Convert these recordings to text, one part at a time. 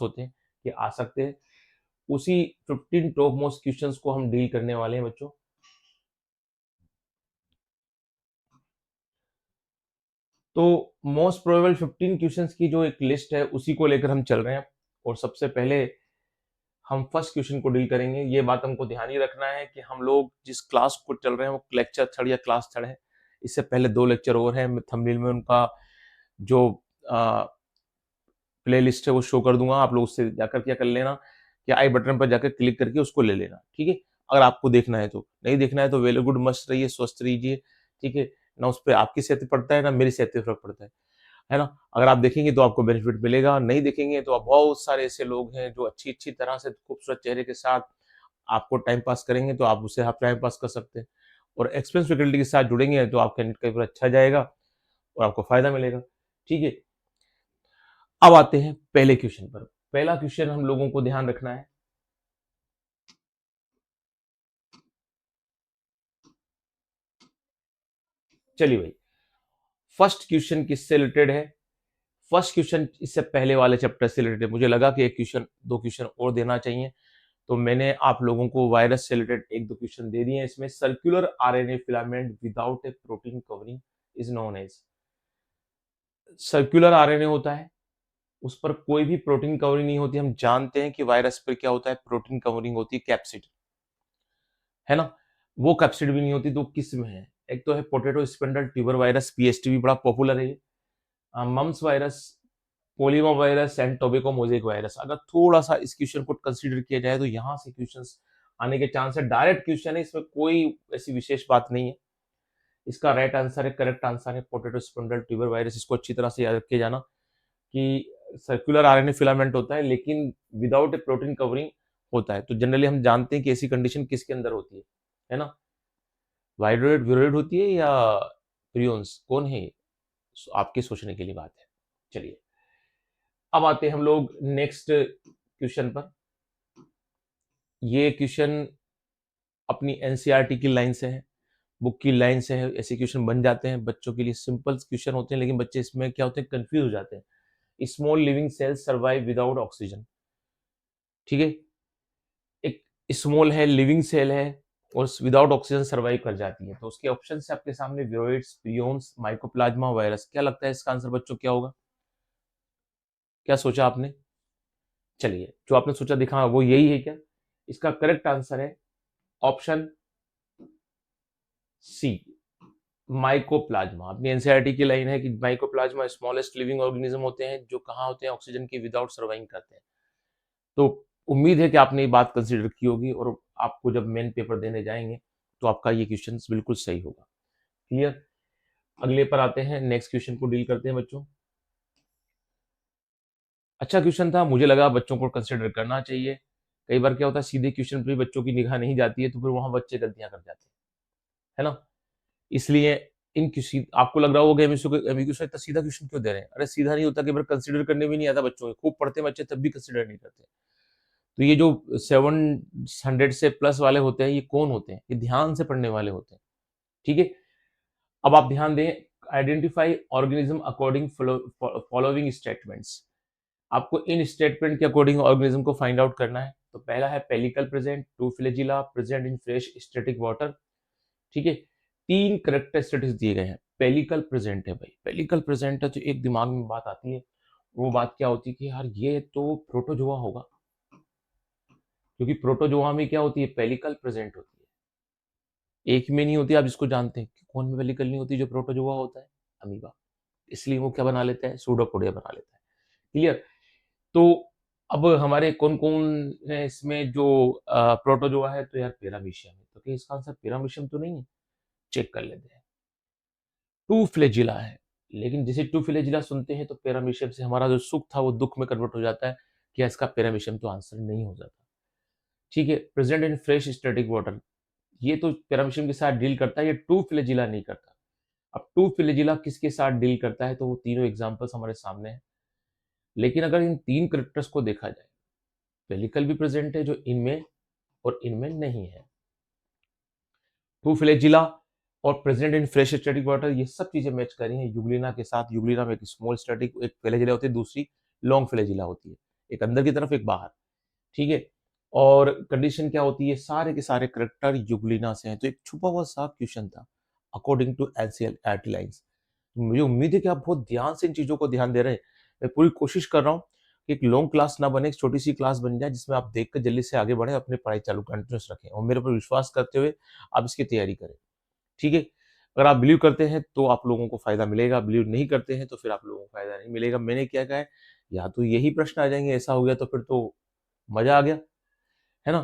होते हैं कि आ सकते हैं। उसी 15 टॉप मोस्ट क्वेश्चंस को हम डील करने वाले हैं बच्चों। तो मोस्ट प्रोबेबल 15 क्वेश्चंस की जो एक लिस्ट है उसी को लेकर हम चल रहे हैं, और सबसे पहले हम फर्स्ट क्वेश्चन को डील करेंगे। ये बात हमको ध्यान ही रखना है कि हम लोग जिस क्लास को चल रहे हैं वो लेक्चर थर्ड या क्लास थर्ड है। इससे पहले 2 लेक्चर और हैं, मैं थंबनेल में उनका जो प्ले लिस्ट है वो शो कर दूंगा, आप लोग उससे जाकर क्या कर लेना कि आई बटन पर जाकर क्लिक करके उसको ले लेना, ठीक है। अगर आपको देखना है तो, नहीं देखना है तो वेरी गुड, मस्त रहिए, स्वस्थ रहिए, ठीक है ना। उस पर आपकी सेहत पे पड़ता है ना मेरी सेहत पे फर्क पड़ता है ना। अगर आप देखेंगे तो आपको बेनिफिट मिलेगा, नहीं देखेंगे तो आप, बहुत सारे ऐसे लोग हैं जो अच्छी अच्छी तरह से खूबसूरत चेहरे के साथ आपको टाइम पास करेंगे, तो आप उससे आप टाइम पास कर सकते हैं। और एक्सपीरियंस फैकल्टी के साथ जुड़ेंगे तो आपका नेट का पेपर अच्छा जाएगा और आपको फायदा मिलेगा, ठीक है। अब आते हैं पहले क्वेश्चन पर। पहला क्वेश्चन हम लोगों को ध्यान रखना है, चलिए भाई, फर्स्ट क्वेश्चन किससे रिलेटेड है? फर्स्ट क्वेश्चन इससे पहले वाले चैप्टर से रिलेटेड है। मुझे लगा कि एक क्वेश्चन, 2 क्वेश्चन और देना चाहिए, तो मैंने आप लोगों को वायरस से रिलेटेड 1-2 क्वेश्चन दे दिए हैं। इसमें circular RNA filament without a protein covering is known as. Circular RNA होता है, उस पर कोई भी प्रोटीन कवरिंग नहीं होती। हम जानते हैं कि वायरस पर क्या होता है, प्रोटीन कवरिंग होती है, कैप्सिड, है ना। वो कैप्सिड भी नहीं होती, तो किस में है? एक तो है potato spindle tuber virus, PST भी बड़ा पॉपुलर है, mumps virus, polio virus and tobacco mosaic virus. अगर थोड़ा सा इस क्वेश्चन को कंसीडर किया जाए तो यहाँ से क्वेश्चंस आने के चांस है। डायरेक्ट क्वेश्चन है, इसमें कोई ऐसी विशेष बात नहीं है। इसका राइट आंसर है, करेक्ट आंसर है पोटैटो स्पिंडल ट्यूबर वायरस। इसको अच्छी तरह से याद रख के जाना कि सर्कुलर आरएनए फिलामेंट होता है लेकिन विदाउट ए प्रोटीन कवरिंग होता है। तो जनरली हम जानते हैं कि ऐसी कंडीशन किसके अंदर होती है ना। वाइब्रेट विरोइड होती है या प्रियोन्स, कौन है? आपके सोचने के लिए बात है। चलिए, अब आते हैं हम लोग नेक्स्ट क्वेश्चन पर। ये क्वेश्चन अपनी एनसीईआरटी की लाइन से है, बुक की लाइन से है। ऐसे क्वेश्चन बन जाते हैं, बच्चों के लिए सिंपल क्वेश्चन होते हैं, लेकिन बच्चे इसमें क्या होते हैं, कंफ्यूज हो जाते हैं। Small living cells survive without oxygen, ठीक है। एक स्मॉल है, लिविंग सेल है, और विदाउट ऑक्सीजन सर्वाइव कर जाती है। तो उसके ऑप्शन से आपके सामने विरोइड्स, प्रियोन्स, माइकोप्लाज्मा, वायरस। क्या लगता है इसका आंसर बच्चों क्या होगा? क्या सोचा आपने? चलिए, जो आपने सोचा दिखा वो यही है क्या? इसका करेक्ट आंसर है ऑप्शन सी, माइकोप्लाज्मा। अपनी एनसीईआरटी की लाइन है कि माइकोप्लाज्मा स्मॉलेस्ट लिविंग ऑर्गेनिज्म होते हैं जो कहाँ होते हैं, ऑक्सीजन के विदाउट सर्वाइविंग करते हैं। तो उम्मीद है कि आपने ये बात कंसीडर की होगी, और आपको जब मेन पेपर देने जाएंगे तो आपका ये क्वेश्चन बिल्कुल सही होगा। क्लियर? अगले पर आते हैं, नेक्स्ट क्वेश्चन को डील करते हैं बच्चों। अच्छा क्वेश्चन था, मुझे लगा बच्चों को कंसिडर करना चाहिए। कई बार क्या होता है, सीधे क्वेश्चन पर बच्चों की निगाह नहीं जाती है, तो फिर वहां बच्चे गलतियां कर जाते हैं, है ना। इसलिए इन किसी, आपको लग रहा होगा एमसीक्यू से इतना सीधा क्वेश्चन क्यों दे रहे हैं? अरे सीधा नहीं होता, कि बार कंसिडर करने भी नहीं आता बच्चों को, खूब पढ़ते हैं बच्चे तब भी कंसिडर नहीं करते। तो ये जो 700 से प्लस वाले होते हैं, ये कौन होते हैं? ये ध्यान से पढ़ने वाले होते हैं, ठीक है। अब आप ध्यान दें, identify organism according following statements. आपको इन स्टेटमेंट के अकॉर्डिंग ऑर्गेनिज्म को फाइंड आउट करना है। तो पहला है pellicle present, two flagella present in fresh static water, ठीक है। 3 करेक्टरिस्टिक्स दिए गए हैं। पेलिकल प्रेजेंट है भाई, पेलिकल प्रेजेंट है तो एक दिमाग में बात आती है, वो बात क्या होती है कि यार ये तो प्रोटोजोआ होगा, क्योंकि प्रोटोजोआ में क्या होती है, पेलिकल प्रेजेंट होती है। एक में नहीं होती, आप इसको जानते हैं कि कौन में पेलिकल नहीं होती, जो प्रोटोजोआ होता है, अमीबा। इसलिए वो क्या बना लेता है, सूडोपोडिया बना लेता है। क्लियर? तो अब हमारे कौन कौन है इसमें जो प्रोटोजोआ है? तो यार पैरामीशियम है, तो क्या इसका आंसर पैरामीशियम तो नहीं है? चेक कर लेते हैं। टू फ्लैजिला है, लेकिन जैसे टू फ्लैजिला सुनते हैं तो पैरामीशियम से हमारा जो सुख था वो दुख में कन्वर्ट हो जाता है, कि इसका पैरामीशियम तो आंसर नहीं हो जाता, ठीक है। Present in fresh static water, ये तो पैरामीशियम के साथ डील करता है, ये टू फ्लैजिला नहीं करता। अब टू फ्लैजिला किसके साथ डील करता है? तो वो तीनों एग्जांपल्स हमारे सामने हैं। लेकिन अगर इन 3 कैरेक्टर्स को देखा जाए, पेलिकल भी प्रेजेंट है जो इनमें और इनमें नहीं है, टू फ्लैजिला और present in fresh static water, ये सब चीजें मैच करी हैं यूग्लिना के साथ। यूग्लिना में एक स्मॉल स्टैटिक एक फ्लैजिला होती है, दूसरी लॉन्ग फ्लैजिला होती है। एक अंदर की तरफ, एक बाहर, ठीक है। और कंडीशन क्या होती है, सारे के सारे करेक्टर युगलिना से हैं। तो एक छुपा हुआ सा क्वेश्चन था अकॉर्डिंग टू एनसीईआरटी लाइंस। मुझे उम्मीद है कि आप बहुत ध्यान से इन चीजों को ध्यान दे रहे हैं। मैं पूरी कोशिश कर रहा हूँ कि एक लॉन्ग क्लास ना बने, एक छोटी सी क्लास बन जाए जिसमें आप देखकर जल्दी से आगे बढ़े, अपनी पढ़ाई चालू कंटिन्यूस रखें और मेरे पर विश्वास करते हुए आप इसकी तैयारी करें, ठीक है। अगर आप बिलीव करते हैं तो आप लोगों को फायदा मिलेगा, बिलीव नहीं करते हैं तो फिर आप लोगों को फायदा नहीं मिलेगा। मैंने क्या कहा है, या तो यही प्रश्न आ जाएंगे, ऐसा हो गया तो फिर तो मजा आ गया, है ना।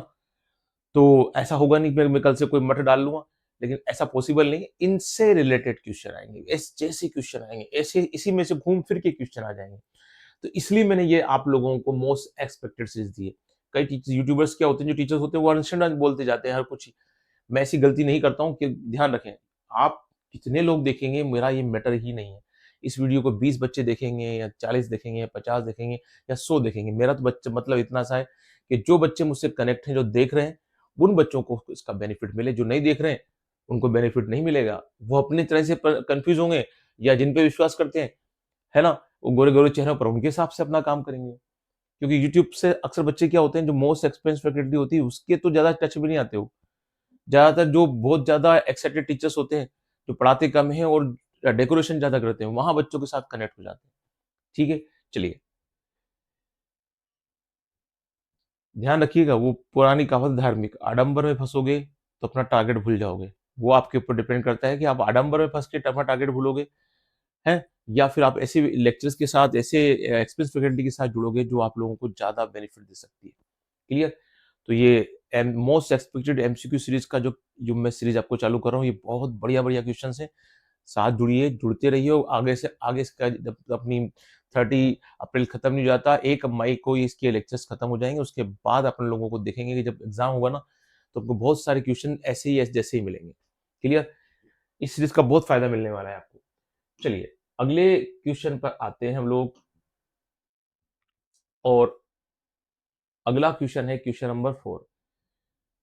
तो ऐसा होगा नहीं मैं कल से कोई मठ डाल लूंगा, लेकिन ऐसा पॉसिबल नहीं है। इनसे रिलेटेड क्वेश्चन आएंगे, इस जैसे क्वेश्चन आएंगे, ऐसे इसी में से घूम फिर के क्वेश्चन आ जाएंगे। तो इसलिए मैंने ये आप लोगों को मोस्ट एक्सपेक्टेड सीरीज दी है। कई यूट्यूबर्स क्या होते हैं, जो टीचर्स होते हैं वो अनस्टैंड बोलते जाते हैं हर कुछ। मैं ऐसी गलती नहीं करता हूँ कि ध्यान रखें, आप कितने लोग देखेंगे मेरा ये मैटर ही नहीं है। इस वीडियो को 20 बच्चे देखेंगे या 40 देखेंगे या 50 देखेंगे या 100 देखेंगे, मेरा तो बच्चे मतलब इतना सा है कि जो बच्चे मुझसे कनेक्ट हैं, जो देख रहे हैं, उन बच्चों को इसका बेनिफिट मिले। जो नहीं देख रहे हैं उनको बेनिफिट नहीं मिलेगा, वो अपनी तरह से कंफ्यूज होंगे, या जिन पे विश्वास करते हैं, है ना, वो गोरे गोरे चेहरों पर उनके हिसाब से अपना काम करेंगे। क्योंकि यूट्यूब से अक्सर बच्चे क्या होते हैं, जो मोस्ट एक्सपेंसिव फैकल्टी होती है उसके तो ज्यादा टच भी नहीं आते हो। ज्यादातर जो बहुत ज्यादा एक्साइटेड टीचर्स होते हैं, जो पढ़ाते कम हैं और डेकोरेशन ज्यादा करते हैं, वहां बच्चों के साथ कनेक्ट हो जाते हैं, ठीक है। चलिए, ध्यान रखिएगा, वो पुरानी कहावत धार्मिक, आडंबर में फंसोगे तो अपना टारगेट भूल जाओगे। वो आपके ऊपर डिपेंड करता है कि आप आडंबर में फंस के अपना टारगेट भूलोगे, है, या फिर आप ऐसे लेक्चर्स के साथ, ऐसे एक्सपीरियंस फैकल्टी के साथ जुड़ोगे जो आप लोगों को ज्यादा बेनिफिट दे सकती है। क्लियर। तो ये मोस्ट एक्सपेक्टेड एमसीक्यू सीरीज का जो जो मैं सीरीज आपको चालू कर रहा हूँ, ये बहुत बढ़िया बढ़िया क्वेश्चन है। साथ जुड़िए, जुड़ते रहिए, आगे से आगे इसका जब अपनी 30 अप्रैल खत्म नहीं हो जाता, 1 मई को इसके लेक्चर्स खत्म हो जाएंगे। उसके बाद अपन लोगों को देखेंगे कि जब एग्जाम होगा ना, तो आपको बहुत सारे क्वेश्चन ऐसे ही जैसे ही मिलेंगे। क्लियर। इस सीरीज का बहुत फायदा मिलने वाला है आपको। चलिए, अगले क्वेश्चन पर आते हैं हम लोग। और अगला क्वेश्चन है question number 4।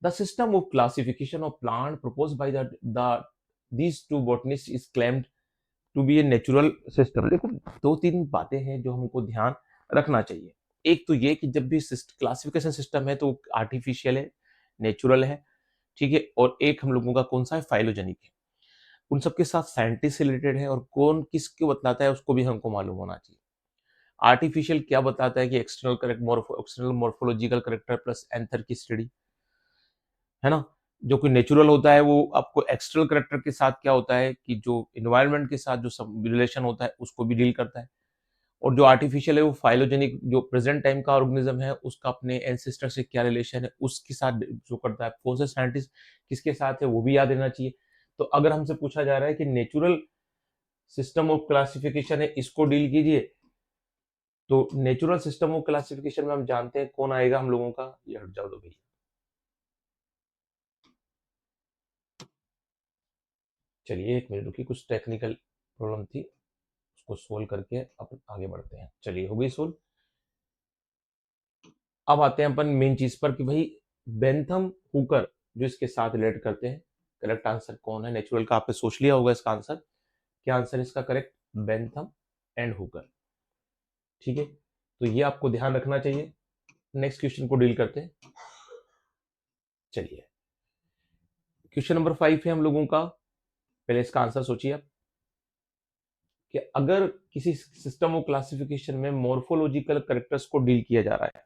The system of classification of plant proposed by the these two botanists is claimed to be a natural system। देखो, दो तीन बातें हैं जो हमको ध्यान रखना चाहिए। एक तो ये कि जब भी क्लासिफिकेशन सिस्टम है तो आर्टिफिशियल है, नेचुरल है, ठीक है। और एक हम लोगों का कौन सा है, फाइलोजेनिक है। उन सबके साथ साइंटिस्ट से रिलेटेड है, और कौन किसको बतलाता है उसको भी हमको मालूम होना चाहिए। आर्टिफिशियल क्या बताता है कि external morphological character plus anther की स्टडी, है ना। जो कि नेचुरल होता है वो आपको एक्सटर्नल करेक्टर के साथ क्या होता है कि जो इन्वायरमेंट के साथ जो रिलेशन होता है उसको भी डील करता है। और जो आर्टिफिशियल है वो फाइलोजेनिक, जो प्रेजेंट टाइम का ऑर्गेनिज्म है उसका अपने एंसेस्टर से क्या रिलेशन है उसके साथ जो करता है। कौन से साइंटिस्ट किसके साथ है वो भी याद रहना चाहिए। तो अगर हमसे पूछा जा रहा है कि नेचुरल सिस्टम ऑफ क्लासिफिकेशन है, इसको डील कीजिए, तो नेचुरल सिस्टम ऑफ क्लासिफिकेशन में हम जानते हैं कौन आएगा हम लोगों का, ये हट जाओ दो भैया। चलिए एक मिनट रुकिए, कुछ टेक्निकल प्रॉब्लम थी, उसको सोल्व करके अपन आगे बढ़ते हैं। चलिए, हो गई सोल्व। अब आते हैं अपन मेन चीज पर कि भाई बेंथम हुकर जो इसके साथ रिलेट करते हैं, करेक्ट आंसर कौन है। नेचुरल का आपने सोच लिया होगा इसका आंसर, क्या आंसर है इसका करेक्ट, बेंथम एंड हुकर, ठीक है। तो ये आपको ध्यान रखना चाहिए। नेक्स्ट क्वेश्चन को डील करते हैं। चलिए, क्वेश्चन नंबर 5 है हम लोगों का। पहले इसका आंसर सोचिए आप, कि अगर किसी सिस्टम ऑफ क्लासिफिकेशन में मॉर्फोलॉजिकल करेक्टर्स को डील किया जा रहा है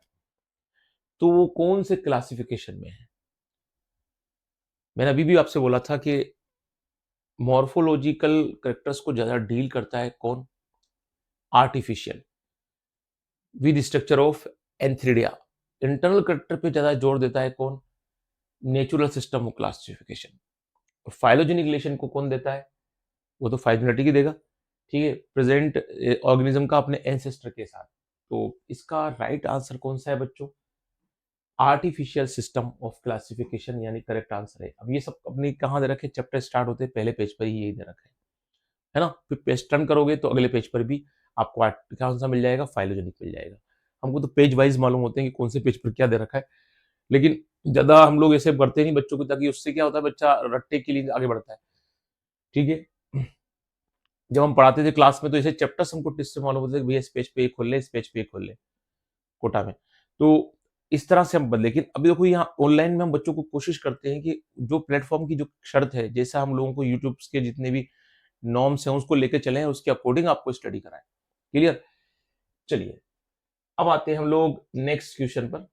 तो वो कौन से क्लासिफिकेशन में है। मैंने अभी भी आपसे बोला था कि मॉर्फोलॉजिकल करेक्टर्स को ज्यादा डील करता है कौन, artificial with structure of antheridia. Internal character पे ज्यादा जोर देता है कौन, नेचुरल सिस्टम ऑफ क्लासिफिकेशन। और फाइलोजेनिक रिलेशन को कौन देता है, वो तो फाइलोजेनेटिक ही देगा, ठीक है, प्रेजेंट ऑर्गेनिज्म का अपने एंसेस्टर के साथ। तो इसका राइट आंसर कौन सा है बच्चों, आर्टिफिशियल सिस्टम ऑफ क्लासिफिकेशन, यानी करेक्ट आंसर है। अब ये सब अपनी कहाँ दे रखे, चैप्टर स्टार्ट होते पहले पेज पर ही यही दे रखा है ना। फिर पेज टर्न करोगे तो अगले पेज पर भी आपको कौन सा मिल जाएगा, फाइलोजेनिक मिल जाएगा। हमको तो पेज वाइज मालूम होते हैं कि कौन से पेज पर क्या दे रखा है, लेकिन ज्यादा हम लोग ऐसे करते नहीं बच्चों को, ताकि उससे क्या होता है बच्चा रट्टे के लिए आगे बढ़ता है, ठीक है। जब हम पढ़ाते थे क्लास में तो ऐसे चैप्टर्स हमको टिप्स से मालूम होते थे कि भैया इस पेज पे ये खोल ले, इस पेज पे ये खोल ले, कोटा में। तो इस तरह से हम लेकिन अभी देखो यहाँ ऑनलाइन में हम बच्चों को कोशिश करते हैं कि जो प्लेटफॉर्म की जो शर्त है, जैसा हम लोगों को यूट्यूब के जितने भी नॉर्म्स हैं उसको लेके चले, उसके अकॉर्डिंग आपको स्टडी कराएं। क्लियर? चलिए अब आते हैं हम लोग नेक्स्ट क्वेश्चन पर,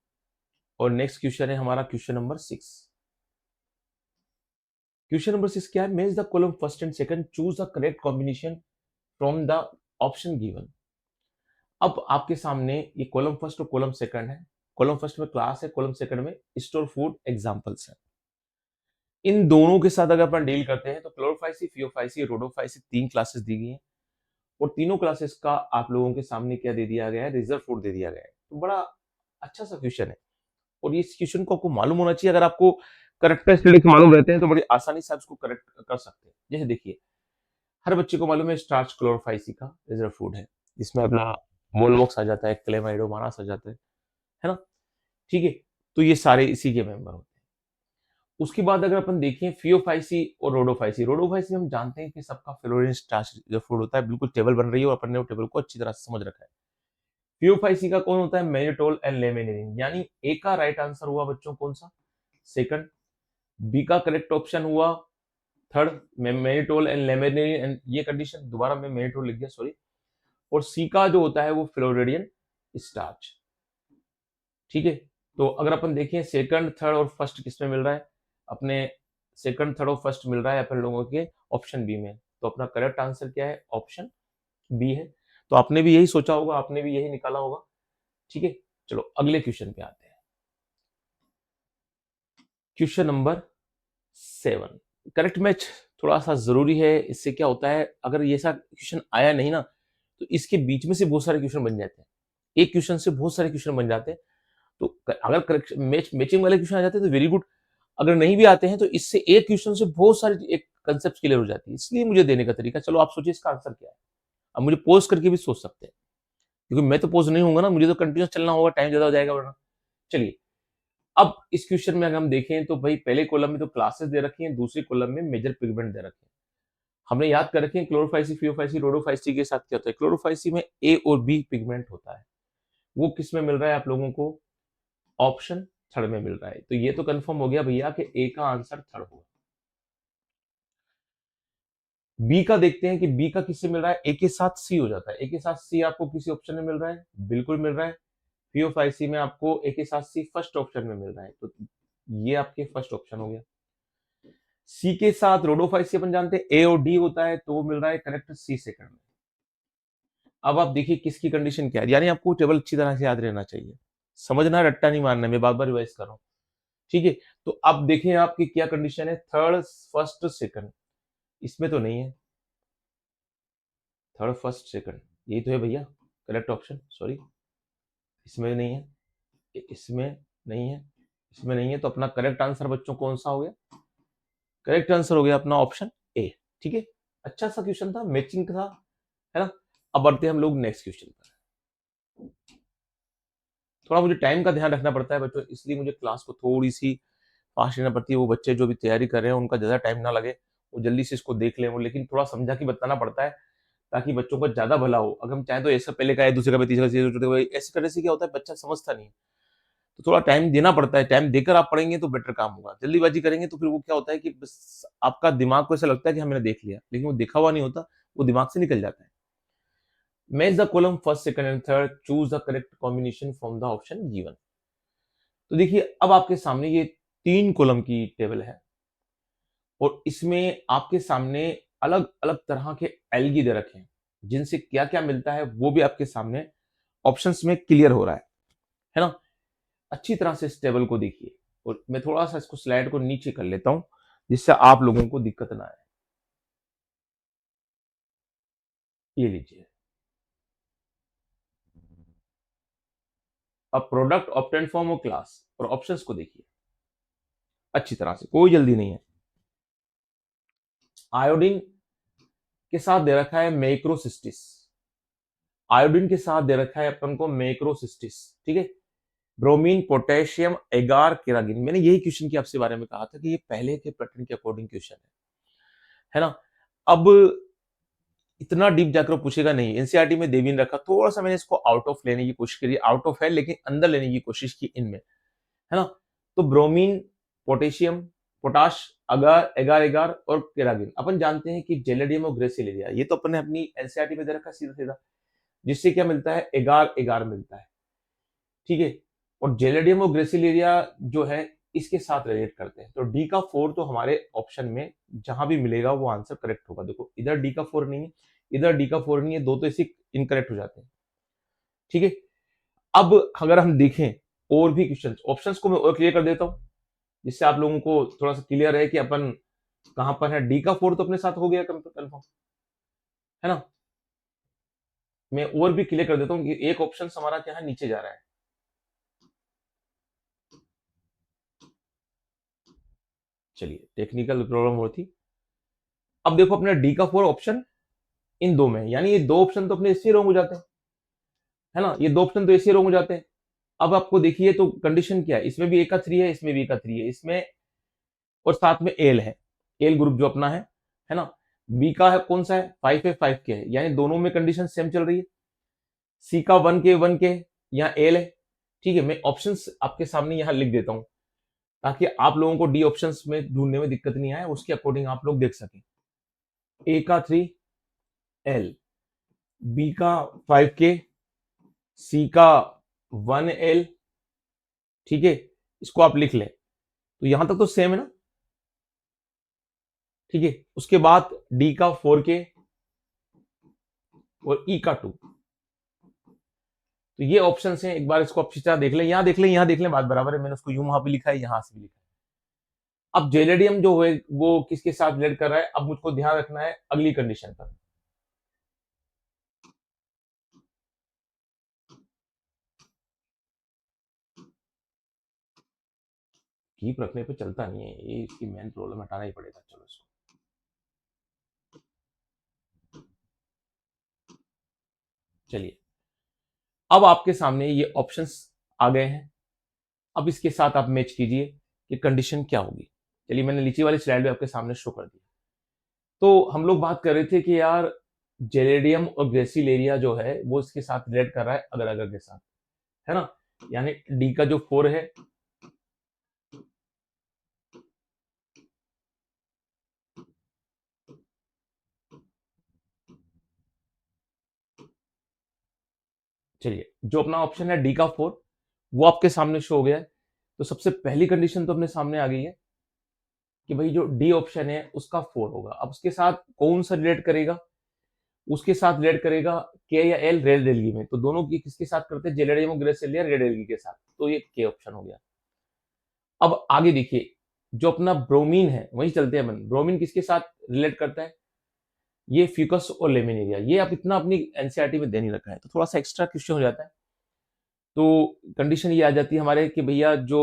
और नेक्स्ट क्वेश्चन है हमारा क्वेश्चन नंबर 6। क्वेश्चन नंबर 6 क्या है? Match the column first and second, choose the correct combination from the option given. अब आपके सामने ये कॉलम फर्स्ट और कॉलम सेकंड है। कॉलम फर्स्ट में क्लास है, कॉलम सेकंड में स्टोर फूड एग्जांपल्स है। इन दोनों के साथ अगर अपन डील करते हैं तो क्लोरोफाइसी, फियोफाइसी, रोडोफाइसी 3 क्लासेस दी गई हैं, और तीनों क्लासेस का आप लोगों के सामने क्या दे दिया गया है? रिजर्व फूड दे दिया गया है। तो बड़ा अच्छा सा क्वेश्चन है, और इस क्वेश्चन को आपको मालूम होना चाहिए। अगर आपको करेक्टरिस्टिक्स मालूम रहते हैं तो बड़ी आसानी से आप इसको करेक्ट कर सकते हैं। जैसे देखिए, हर बच्चे को मालूम है स्टार्च क्लोरोफाइसी का रिजर्व फूड है, जिसमें अपना वोल्वॉक्स आ जाता है, क्लेमाइडोमोनास आ जाता है ना? ठीक है, तो ये सारे इसी के मेंबर होते हैं। उसके बाद अगर अपन देखें फियोफाइसी और रोडोफाइसी, रोडोफाइसी हम जानते हैं कि सबका फ्लोरीन स्टार्च जो फूड होता है, बिल्कुल टेबल बन रही है और अपन ने वो टेबल को अच्छी तरह से समझ रखा है। फियोफाइसी का कौन होता है? Mannitol and laminin. यानी ए का राइट आंसर हुआ बच्चों कौन सा? सेकंड। बी का करेक्ट ऑप्शन हुआ third, mannitol and laminin, and ये कंडीशन दोबारा मैं मेनिटोल लिख दिया, सॉरी। और सी का जो होता है वो फ्लोरिडियन स्टार्च। ठीक है, तो अगर अपन देखें सेकंड, थर्ड और फर्स्ट किसमें मिल रहा है? अपने सेकंड, थर्ड और फर्स्ट मिल रहा है अपन लोगों के ऑप्शन बी में। तो अपना करेक्ट आंसर क्या है? ऑप्शन बी है। तो आपने भी यही सोचा होगा, आपने भी यही निकाला होगा। ठीक है, चलो अगले क्वेश्चन पे आते हैं। क्वेश्चन नंबर 7, करेक्ट मैच थोड़ा सा जरूरी है। इससे क्या होता है, अगर ये सा क्वेश्चन आया नहीं ना, तो इसके बीच में से बहुत सारे क्वेश्चन बन जाते हैं। एक क्वेश्चन से बहुत सारे क्वेश्चन बन जाते हैं। तो अगर करेक्ट मैचिंग वाले क्वेश्चन आ जाते हैं तो वेरी गुड। अगर नहीं भी आते हैं तो इससे एक क्वेश्चन से बहुत सारी एक कंसेप्ट क्लियर हो जाती है। इसलिए मुझे देने का तरीका, चलो आप सोचिए इसका आंसर क्या है। अब मुझे पोज करके भी सोच सकते हैं, क्योंकि मैं तो पोज नहीं होऊंगा ना, मुझे तो कंटिन्यूस चलना होगा, टाइम ज्यादा हो जाएगा वरना। चलिए, अब इस क्वेश्चन में अगर हम देखें तो भाई पहले कॉलम में तो क्लासेस दे रखी हैं, दूसरी कॉलम में मेजर पिगमेंट दे रखे हैं। हमने याद कर रखे हैं क्लोरोफाइसी, फियोफाइसी, रोडोफाइसी के साथ क्या होता है। क्लोरोफाइसी में ए और बी पिगमेंट होता है, वो किस में मिल रहा है आप लोगों को? ऑप्शन थर्ड में मिल रहा है। तो ये तो कंफर्म हो गया भैया कि ए का आंसर थर्ड होगा। बी का देखते हैं कि बी का किससे मिल रहा है? ए के साथ सी हो जाता है। ए के साथ सी आपको किसी ऑप्शन में मिल रहा है? बिल्कुल मिल रहा है। पीओफआईसी में आपको ए के साथ सी फर्स्ट ऑप्शन में मिल रहा है, तो ये आपके फर्स्ट ऑप्शन हो गया। सी के साथ रोडोफाइसी अपन जानते हैं ए और डी होता है, तो वो मिल रहा है करेक्ट सी सेकंड में। अब आप देखिए किसकी कंडीशन क्या है, यानी आपको टेबल अच्छी तरह से याद रहना चाहिए, समझना, रट्टा नहीं मारना। मैं बार बार रिवाइज कर रहा हूँ, ठीक है। तो अब देखिए आपकी क्या कंडीशन है, थर्ड, फर्स्ट, सेकंड। इसमें तो नहीं है थर्ड, फर्स्ट, सेकंड, यही तो है भैया करेक्ट ऑप्शन, सॉरी इसमें नहीं है, इसमें नहीं है, इसमें नहीं है। तो अपना करेक्ट आंसर बच्चों कौन सा हो गया? करेक्ट आंसर हो गया अपना ऑप्शन ए। ठीक है, अच्छा सा क्वेश्चन था, मैचिंग था, है ना। अब बढ़ते हैं हम लोग नेक्स्ट क्वेश्चन पर। थोड़ा मुझे टाइम का ध्यान रखना पड़ता है बच्चों, इसलिए मुझे क्लास को थोड़ी सी फास्ट लेना पड़ती है। वो बच्चे जो भी तैयारी कर रहे हैं उनका ज्यादा टाइम ना लगे, वो जल्दी से इसको देख लें वो, लेकिन थोड़ा समझा के बताना पड़ता है ताकि बच्चों को ज्यादा भला हो। अगर हम चाहें तो ऐसा पहले का है, दूसरे का भी, तीसरा का, ऐसे करने से क्या होता है बच्चा समझता नहीं है। तो थोड़ा टाइम देना पड़ता है, टाइम देकर आप पढ़ेंगे तो बेटर काम होगा। जल्दीबाजी करेंगे तो फिर वो क्या होता है कि बस आपका दिमाग को ऐसा लगता है कि हमने देख लिया, लेकिन वो देखा हुआ नहीं होता, वो दिमाग से निकल जाता है। Match the column first, second and third, choose the correct combination from the option given. तो देखिए अब आपके सामने ये 3 कॉलम की टेबल है, और इसमें आपके सामने अलग अलग तरह के एल्गी दे रखे हैं, जिनसे क्या क्या मिलता है वो भी आपके सामने ऑप्शंस में क्लियर हो रहा है ना। अच्छी तरह से इस टेबल को देखिए, और मैं थोड़ा सा इसको स्लाइड को नीचे कर लेता हूं जिससे आप लोगों को दिक्कत ना आए। ये लीजिए, अब प्रोडक्ट, ऑप्टेंड फॉर्म और क्लास, और ऑप्शंस को देखिए अच्छी तरह से, कोई जल्दी नहीं है। आयोडीन के साथ दे रखा है मैक्रोसिस्टिस, आयोडीन के साथ दे रखा है अपन को मैक्रोसिस्टिस, ठीक है। ब्रोमीन, पोटेशियम, एगार, केरागिन। मैंने यही क्वेश्चन की आपसे बारे में कहा था कि ये पहले के पैटर्न के अकॉर्डिंग क्वेश्चन है ना। अब इतना डीप जाकर पूछेगा नहीं, एनसीईआरटी में दे भी नहीं रखा, थोड़ा सा मैंने इसको आउट ऑफ लेने की कोशिश करी, आउट ऑफ है लेकिन अंदर लेने की कोशिश की इनमें, है ना। तो ब्रोमीन, पोटेशियम, पोटाश, अगार, एगार एगार और केरागिन, अपन जानते हैं कि जेलेडियम और ग्रेसिलेरिया, ये तो अपन ने अपनी एनसीईआरटी में दे रखा सीधा सीधा, जिससे क्या मिलता है, एगार एगार मिलता है, ठीक है। और जेलेडियम और ग्रेसिलेरिया जो है इसके साथ रिलेट करते हैं, तो डी का 4 तो हमारे ऑप्शन में जहां भी मिलेगा वो आंसर करेक्ट होगा। देखो इधर डी का 4 नहीं है, इधर डी का 4 नहीं है, दो तो इसी इनकरेक्ट हो जाते हैं, ठीक है। अब अगर हम देखें और भी क्वेश्चंस, ऑप्शंस को मैं और क्लियर कर देता हूं, जिससे आप लोगों को थोड़ा सा क्लियर है कि अपन कहां पर है। डी का 4 तो अपने साथ हो गया कंफर्म, है ना। मैं और भी क्लियर कर देता हूं कि एक ऑप्शन हमारा क्या है, नीचे जा रहा है। चलिए, टेक्निकल प्रॉब्लम हो थी। अब देखो अपना डी का 4 ऑप्शन इन दो में, यानी ये दो ऑप्शन तो अपने इससे रॉन्ग हो जाते हैं, है ना, ये दो ऑप्शन तो इससे रॉन्ग हो जाते हैं। अब आपको देखिए तो कंडीशन क्या है, इसमें भी ए का 3 है, इसमें भी ए का 3 है, इसमें और साथ में एल है, एल ग्रुप जो अपना है ना। बी का है कौन सा है, 5 है, 5 के है, यानी दोनों में कंडीशन सेम चल रही है। सी का 1 के यहाँ एल है, ठीक है। मैं ऑप्शंस आपके सामने यहाँ लिख देता हूं ताकि आप लोगों को डी ऑप्शंस में ढूंढने में दिक्कत नहीं आए, उसके अकॉर्डिंग आप लोग देख सकें। ए का 3 एल, बी का 5 के, सी का 1 एल, ठीक है। इसको आप लिख लें, तो यहां तक तो सेम है ना, ठीक है। उसके बाद डी का 4 के और ई का 2, तो ये ऑप्शन हैं। एक बार इसको अच्छी तरह देख लें, यहां देख लें, यहां देख लें, बात बराबर है, मैंने उसको यूं वहां भी लिखा है, यहां से भी लिखा है। अब जेलेडियम जो है वो किसके साथ रिलेट कर रहा है, अब मुझको ध्यान रखना है अगली कंडीशन पर। कीप रखने पे चलता नहीं है, ये इसकी मेन प्रॉब्लम, हटाना ही पड़ेगा। चलो इसको, चलिए अब आपके सामने ये ऑप्शंस आ गए हैं। अब इसके साथ आप मैच कीजिए कि कंडीशन क्या होगी। चलिए मैंने नीचे वाली स्लाइड में आपके सामने शो कर दिया। तो हम लोग बात कर रहे थे कि यार जेलेडियम और ग्रेसिलेरिया जो है वो इसके साथ रिलेट कर रहा है अगर अगर के साथ, है ना। यानी डी का जो 4 है, चलिए जो अपना ऑप्शन है डी का 4 वो आपके सामने शो हो गया है। तो सबसे पहली कंडीशन तो अपने सामने आ गई है कि भाई जो डी ऑप्शन है उसका 4 होगा। अब उसके साथ कौन सा रिलेट करेगा, उसके साथ रिलेट करेगा के या एल, रेड एलगी में। तो दोनों की किसके साथ करते हैं, जेलेडियम और ग्रेसिलिया रेड एलगी के साथ, तो ये के ऑप्शन हो गया। अब आगे देखिए जो अपना ब्रोमीन है वही चलते हैं अपन, ब्रोमीन किसके साथ रिलेट करता है, ये फ्यूकस और लेमिनेरिया। ये आप इतना अपनी एनसीईआरटी में दे नहीं रखा है, तो थोड़ा सा एक्स्ट्रा क्वेश्चन हो जाता है। तो कंडीशन ये आ जाती है हमारे कि भैया जो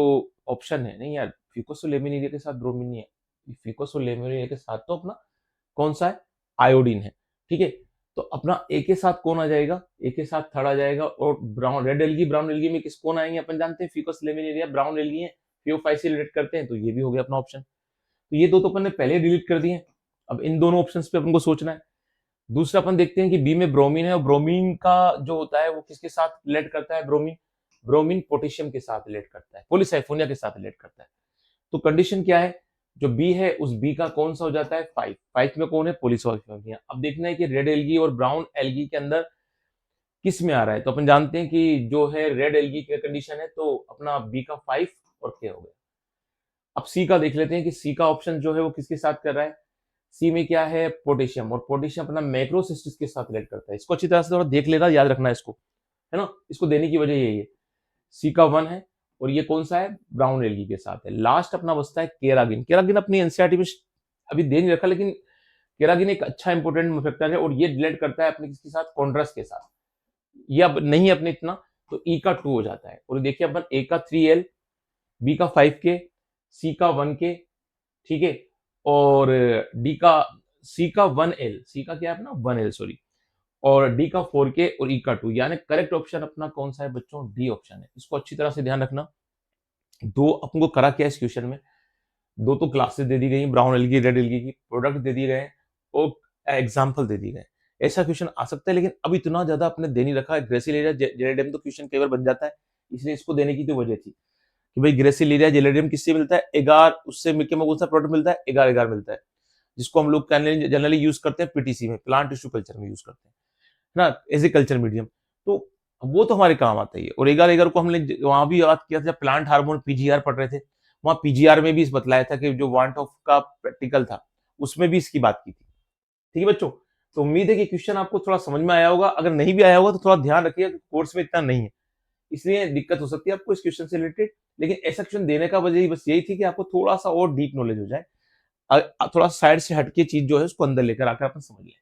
ऑप्शन है, नहीं यार फ्यूकस और लेमिनेरिया के साथ ब्रोमीन नहीं है, फ्यूकस और लेमिनेरिया के साथ तो अपना कौन सा है, आयोडीन है, ठीक है। तो अपना ए के साथ कौन आ जाएगा, ए के साथ थर्ड आ जाएगा। और brown red algae, brown algae में किस कौन आएंगे, अपन जानते हैं फ्यूकस लेमिनेरिया ब्राउन एलगी है, फियोफाइट से रिलेट करते हैं, तो ये भी हो गया अपना ऑप्शन। तो ये दो तो अपन ने पहले डिलीट कर दिए। अब इन दोनों ऑप्शंस पे अपन को सोचना है। दूसरा अपन देखते हैं कि बी में ब्रोमीन है, और ब्रोमीन का जो होता है वो किसके साथ रिलेट करता है, ब्रोमीन, ब्रोमीन पोटेशियम के साथ रिलेट करता है, पॉलीसाइफोनिया के साथ रिलेट करता है। तो कंडीशन क्या है, जो बी है उस बी का कौन सा हो जाता है, 5, 5 में कौन है, पॉलीसाइफोनिया। अब देखना है कि रेड एलगी और ब्राउन एलगी के अंदर किस में आ रहा है। तो अपन जानते हैं कि जो है रेड एलगी का कंडीशन है, तो अपना बी का 5 और के हो गया। अब सी का देख लेते हैं कि सी का ऑप्शन जो है वो किसके साथ कर रहा है। सी में क्या है, पोटेशियम, और पोटेशियम अपना मैक्रोसिस्टिस के साथ रिलेट करता है। इसको अच्छी तरह से थोड़ा देख लेना, याद रखना है इसको, है ना। इसको देने की वजह यही है, सी का 1 है और ये कौन सा है, ब्राउन एलगी के साथ है। लास्ट अपना बचता है केरागिन। केरागिन अपनी एनसीईआरटी में अभी दे नहीं रखा, लेकिन केरागिन एक अच्छा इंपोर्टेंट फैक्टर है और ये रिलेट करता है अपने किसके साथ, कॉन्ट्रास्ट के साथ। ये अब नहीं अपने इतना, तो ई का 2 हो जाता है। और देखिए अपन ए का 3 एल, बी का 5 के, सी का 1 के, ठीक है। और डी का, सी का 1 एल, सी का क्या है अपना 1 एल सॉरी, और डी का 4 के और ई का 2, यानी करेक्ट ऑप्शन अपना कौन सा है बच्चों, डी ऑप्शन है। इसको अच्छी तरह से ध्यान रखना। दो अपन को करा क्या इस क्वेश्चन में, दो तो क्लासेस दे दी गई, ब्राउन एलगी रेड एलगी की प्रोडक्ट दे दिए गए और एग्जाम्पल दे दिए गए। ऐसा क्वेश्चन आ सकता है, लेकिन अब इतना ज्यादा अपने दे नहीं रखा है। ग्रेसिलेरिया जेलेडियम तो क्वेश्चन कई बार बन जाता है, इसलिए इसको देने की तो वजह थी कि भाई ग्रेसिलेरिया जेलेडियम किससे मिलता है, एगार, उससे मिलकर में कौन सा प्रोडक्ट मिलता है, एगार एगार मिलता है, जिसको हम लोग जनरली यूज करते हैं पीटीसी में, प्लांट टिश्यू कल्चर में यूज करते हैं ना, एज ए कल्चर मीडियम। तो वो तो हमारे काम आता ही है। और एगार एगार को हमने वहां भी बात किया था जब प्लांट हार्मोन पीजीआर पढ़ रहे थे, वहां पीजीआर में भी इस बतलाया था कि जो वांट ऑफ का प्रैक्टिकल था उसमें भी इसकी बात की थी। ठीक है बच्चों, तो उम्मीद है कि क्वेश्चन आपको थोड़ा समझ में आया होगा। अगर नहीं भी आया होगा तो थोड़ा ध्यान रखिएगा, कोर्स में इतना नहीं है, इसलिए दिक्कत हो सकती है आपको इस क्वेश्चन से रिलेटेड। लेकिन ऐसा क्वेश्चन देने का वजह बस यही थी कि आपको थोड़ा सा और डीप नॉलेज हो जाए, थोड़ा साइड से हटके चीज जो है उसको अंदर लेकर आकर अपन समझ लें।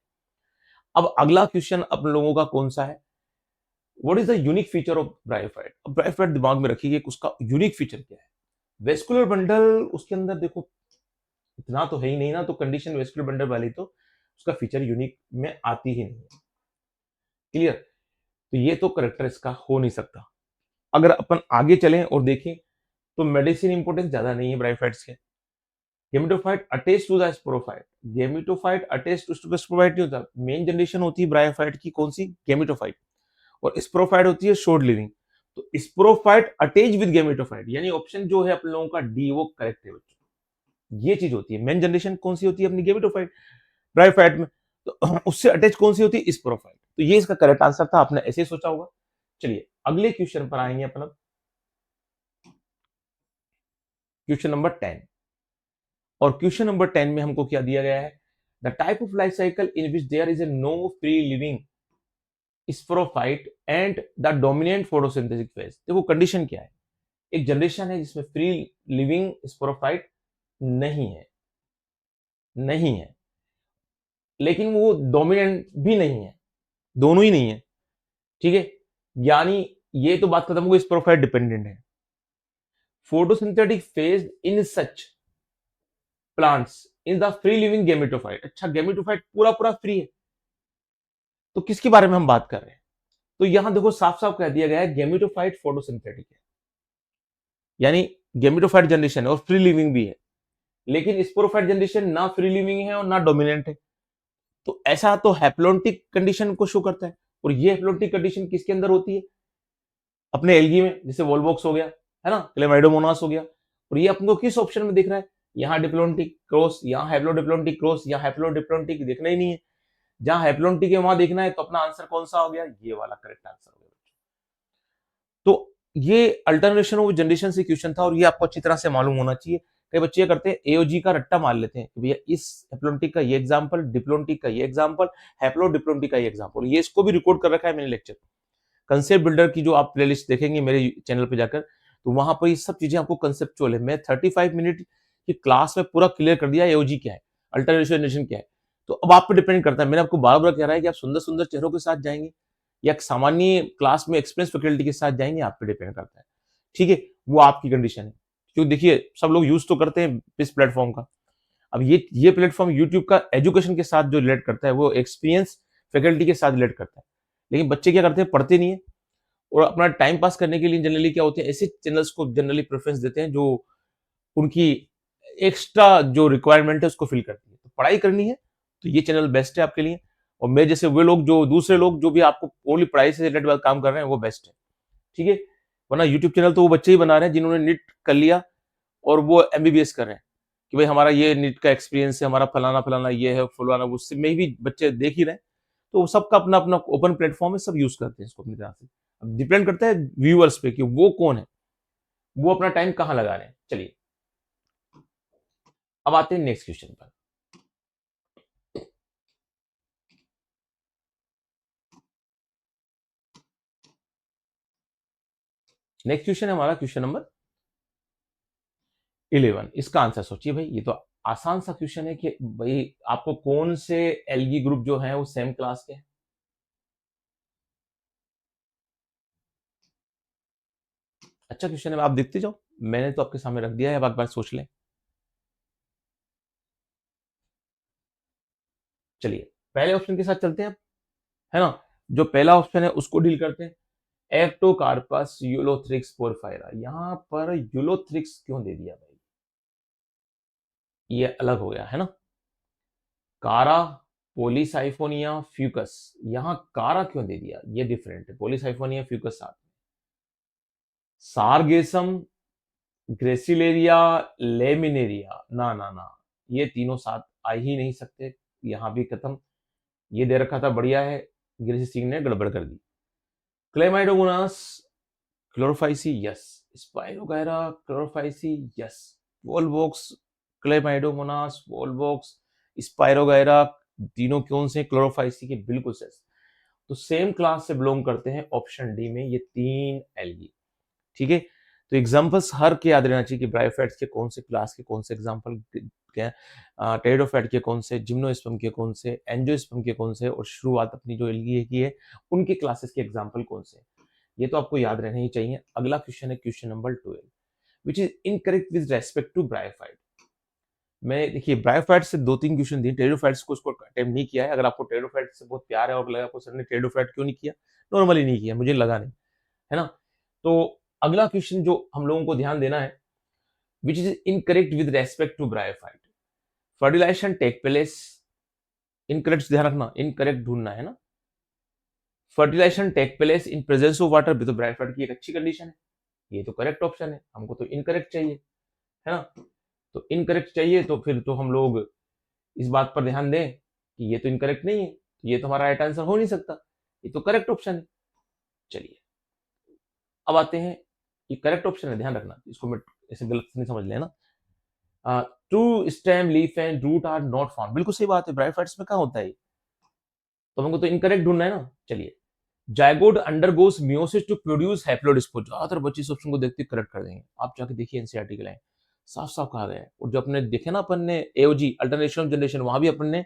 अब अगला क्वेश्चन अपन लोगों का कौन सा है, what is the unique feature of bryophyte. अब ब्रायोफाइट दिमाग में रखिए उसका यूनिक फीचर क्या है। वेस्कुलर बंडल उसके अंदर देखो इतना तो है ही नहीं ना, तो कंडीशन वेस्कुलर बंडल वाली तो उसका फीचर यूनिक में आती ही नहीं है। क्लियर, तो ये तो करेक्टर इसका हो नहीं सकता। अगर अपन आगे चलें और देखें तो मेडिसिन इंपोर्टेंस ज्यादा नहीं है ब्रायोफाइट्स के। Gametophyte attach to the sporophyte, gametophyte attach to sporophyte नहीं होता। मेन जनरेशन होती है ब्रायोफाइट की कौन सी, गेमिटोफाइट, और स्पोरोफाइट होती है शॉर्ट लिविंग। तो स्पोरोफाइट अटैच विद गेमिटोफाइट, यानी ऑप्शन जो है अपन लोगों का डी वो करेक्ट है बच्चों। ये चीज होती है, मेन जनरेशन कौन सी होती है अपनी, गेमिटोफाइट ब्रायोफाइट में, तो उससे अटैच कौन सी होती है, स्पोरोफाइट। तो ये इसका करेक्ट आंसर था, आपने ऐसे ही सोचा होगा। चलिए अगले क्वेश्चन पर आएंगे अपन, क्वेश्चन नंबर 10। और क्वेश्चन नंबर 10 में हमको क्या दिया गया है, the type of life cycle in which there is a no free living sporophyte and the dominant photosynthesis phase. देखो कंडीशन क्या है, एक जनरेशन है जिसमें फ्री लिविंग स्पोरोफाइट नहीं है, नहीं है, लेकिन वो डोमिनेंट भी नहीं है, दोनों ही नहीं है। ठीक है, यानी ये तो बात खत्म हो गई, स्पोरोफाइट डिपेंडेंट है। Photosynthetic phase in such plants in the free living gametophyte. अच्छा, गेमेटोफाइट पूरा पूरा फ्री है, तो किसके बारे में हम बात कर रहे हैं, तो यहां देखो साफ साफ कह दिया गया है गेमेटोफाइट फोटोसिंथेटिक है, यानी गेमेटोफाइट जनरेशन है और फ्री लिविंग भी है। लेकिन स्पोरोफाइट जनरेशन ना फ्री लिविंग है और ना डोमिनेंट है, तो ऐसा तो हैप्लोन्टिक कंडीशन को शो करता है। और ये हैप्लोन्टिक कंडीशन किसके अंदर होती है, अपने एल्गी में, जैसे वोल्वोक्स हो गया है ना, क्लेमाइडोमोनास हो गया। और ये अपने को किस ऑप्शन में दिख रहा है, यहाँ डिप्लोन्टिक क्रॉस, यहाँ हैप्लोडिप्लोन्टिक क्रॉस, यहाँ हैप्लोडिप्लोन्टिक देखना ही नहीं है। जहां हैप्लोन्टिक है वहां देखना है, तो अपना आंसर कौन सा हो गया, ये वाला करेक्ट आंसर हो गया। तो ये अल्टरनेशन ऑफ जनरेशन से क्वेश्चन था, और ये आपको अच्छी तरह से मालूम होना चाहिए। कई बच्चे करते हैं एओजी का रट्टा मार लेते हैं कि भैया इस हैप्लोन्टिक का ये एग्जांपल, डिप्लोन्टिक का ये एग्जांपल, हैप्लोडिप्लोन्टिक का ये एग्जांपल। ये इसको भी रिकॉर्ड कर रखा है मैंने लेक्चर, कंसेप्ट बिल्डर की जो आप प्लेलिस्ट देखेंगे मेरे चैनल पे जाकर, तो वहां पर ये सब चीजें आपको कंसेप्चुअल है। मैं 35 मिनट की क्लास में पूरा क्लियर कर दिया एओजी क्या है, अल्टरनेशन जनरेशन क्या है। तो अब आप पे डिपेंड करता है, मैंने आपको बार बार कह रहा है कि आप सुंदर सुंदर चेहरों के साथ जाएंगे या सामान्य क्लास में एक्सपीरियंस फैकल्टी के साथ जाएंगे, आप पे डिपेंड करता है। ठीक है, वो आपकी कंडीशन है। क्योंकि देखिए सब लोग यूज तो करते हैं इस प्लेटफॉर्म का। अब ये प्लेटफॉर्म यूट्यूब का एजुकेशन के साथ जो रिलेट करता है वो एक्सपीरियंस फैकल्टी के साथ रिलेट करता है। लेकिन बच्चे क्या करते हैं, पढ़ते नहीं है, और अपना टाइम पास करने के लिए जनरली क्या होते हैं, ऐसे चैनल्स को जनरली प्रेफरेंस देते हैं जो उनकी एक्स्ट्रा जो रिक्वायरमेंट है उसको फिल करती है। तो पढ़ाई करनी है तो ये चैनल बेस्ट है आपके लिए। और मेरे जैसे वे लोग जो दूसरे लोग जो भी आपको ओनली पढ़ाई से रिलेटेड काम कर रहे हैं वो बेस्ट है। ठीक है, वरना यूट्यूब चैनल तो वो बच्चे ही बना रहे हैं जिन्होंने नीट कर लिया और वो एमबीबीएस कर रहे हैं कि भाई हमारा ये नीट का एक्सपीरियंस है, हमारा फलाना फलाना ये है, फलाना, उससे में भी बच्चे देख ही रहे हैं। तो सबका अपना अपना ओपन प्लेटफॉर्म है, सब यूज करते हैं इसको अपनी तरह से। अब डिपेंड करता है व्यूअर्स पे कि वो कौन है, वो अपना टाइम कहाँ लगा रहे हैं। चलिए अब आते हैं नेक्स्ट क्वेश्चन पर। नेक्स्ट क्वेश्चन है हमारा क्वेश्चन नंबर 11। इसका आंसर सोचिए भाई, ये तो आसान सा क्वेश्चन है कि भाई आपको कौन से एल्गी ग्रुप जो है वो सेम क्लास के हैं। अच्छा क्वेश्चन है, आप देखते जाओ, मैंने तो आपके सामने रख दिया है, अब एक बार सोच लें। चलिए पहले ऑप्शन के साथ चलते हैं, है ना। जो पहला ऑप्शन है उसको डील करते हैं, एक्टोकार्पस यूलोथ्रिक्स पोरफायरा। यहां पर यूलोथ्रिक्स क्यों दे दिया भाई, ये अलग हो गया है ना। कारा पोलीसाइफोनिया फ्यूकस, यहां कारा क्यों दे दिया, ये डिफरेंट है। पोलीसाइफोनिया फ्यूकस साथ में, सारगेसम, ग्रेसिलेरिया, लेमिनेरिया, ना ना ना, ये तीनों साथ आ ही नहीं सकते। यहां भी खत्म। ये दे रखा था, बढ़िया है, ग्रेसी सिंह ने गड़बड़ कर दी। Chlamydomonas Chlorophyceae, yes. Spirogyra Chlorophyceae, yes. Volvox, Chlamydomonas, Volvox, Spirogyra, तीनों कौन से क्लोरोफाइसी के, बिल्कुल सही। तो सेम क्लास से बिलोंग करते हैं, ऑप्शन डी में ये तीन एल्गी। ठीक है, तो एग्जांपल्स हर के याद रहना चाहिए कि ब्रायोफाइट्स के कौन से क्लास के कौन से एग्जांपल क्या, टेरिडोफाइट के कौन से, जिम्नोस्पर्म के कौन से, एंजियोस्पर्म के कौन से, और शुरुआत अपनी जो एल्गी की है उनके क्लासेस के एग्जांपल कौन से, ये तो आपको याद रहना ही चाहिए। अगला क्वेश्चन है question number 12, which is incorrect with respect to bryophyte. मैं देखिए ब्रायोफाइट से 2-3 क्वेश्चन दिए, टेरिडोफाइट्स को उसको अटेम्प्ट नहीं किया है। अगर आपको टेरिडोफाइट से बहुत प्यार है और लगा आपको सर ने टेरिडोफाइट क्यों नहीं किया, नॉर्मली नहीं किया, मुझे लगा नहीं, है ना। तो अगला क्वेश्चन जो हम लोगों को ध्यान देना है, which is incorrect with respect to bryophyte. Fertilization take place, incorrect ध्यान रखना, इनकरेक्ट ढूंढना है ना। Fertilization take place in presence of water, भी तो ब्रायोफाइट की एक अच्छी कंडीशन है, ये तो करेक्ट ऑप्शन है, हमको तो इनकरेक्ट चाहिए, है ना। तो इनकरेक्ट चाहिए तो फिर तो हम लोग इस बात पर ध्यान दें कि ये तो इनकरेक्ट नहीं है, तो ये तो हमारा राइट आंसर हो नहीं सकता, ये तो करेक्ट ऑप्शन है। चलिए अब आते हैं, ये करेक्ट ऑप्शन है, ध्यान रखना, इसको मैं ऐसे गलत नहीं समझ लेना। True stem leaf and root are not found, बिल्कुल सही बात है, ब्रायोफाइट्स में कहाँ होता है, तो हमको तो इनकरेक्ट ढूंढना है ना। चलिए, zygote undergoes meiosis to produce haploid spore, ज्यादातर बच्चे इस ऑप्शन को देखते करेक्ट कर देंगे, आप जाके देखिए एनसीईआरटी के लाइन, साफ साफ कहा गया है। और जो अपने देखे ना अपन ने एओजी अल्टरनेशन ऑफ जनरेशन, वहां भी अपन ने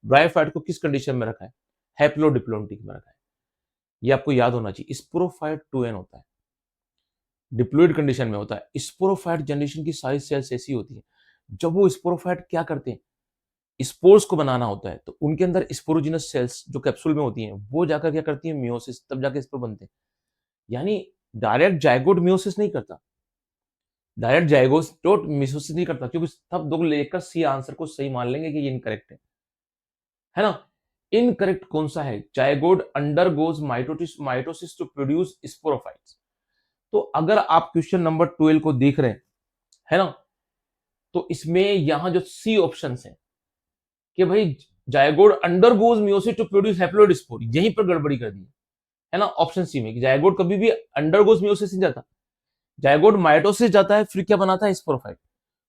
ब्रायोफाइट को किस कंडीशन में रखा है, हैप्लोडिप्लोइडिक में रखा है, ये आपको याद होना चाहिए। स्पोरोफाइट 2n होता है, डिप्लोइड कंडीशन में होता है। स्पोरोफाइट जनरेशन की सारी सेल्स ऐसी होती है, जब वो स्पोरोफाइट क्या करते हैं, स्पोर्स को बनाना होता है, तो उनके अंदर स्पोरोजिनस सेल्स जो कैप्सूल में होती हैं, वो जाकर क्या करती हैं, मियोसिस, तब जाके स्पोर बनते हैं। यानी डायरेक्ट जायगोट मियोसिस नहीं करता, डायरेक्ट जायगोट मियोसिस नहीं करता, क्योंकि तब दो लेकर सी आंसर को सही मान लेंगे कि ये इनकरेक्ट है ना। इनकरेक्ट कौन सा है, zygote undergoes mitosis to produce sporophytes. तो अगर आप क्वेश्चन नंबर 12 को देख रहे हैं, है ना, तो इसमें यहां जो सी ऑप्शन है कि भाई zygote undergoes meiosis to produce haploid spore, यहीं पर गड़बड़ी कर दी है ना, ऑप्शन सी में। जायगोट कभी भी अंडरगोज मियोसिस नहीं जाता, जायगोट माइटोसिस जाता है, फिर क्या बनाता है, स्पोरोफाइट।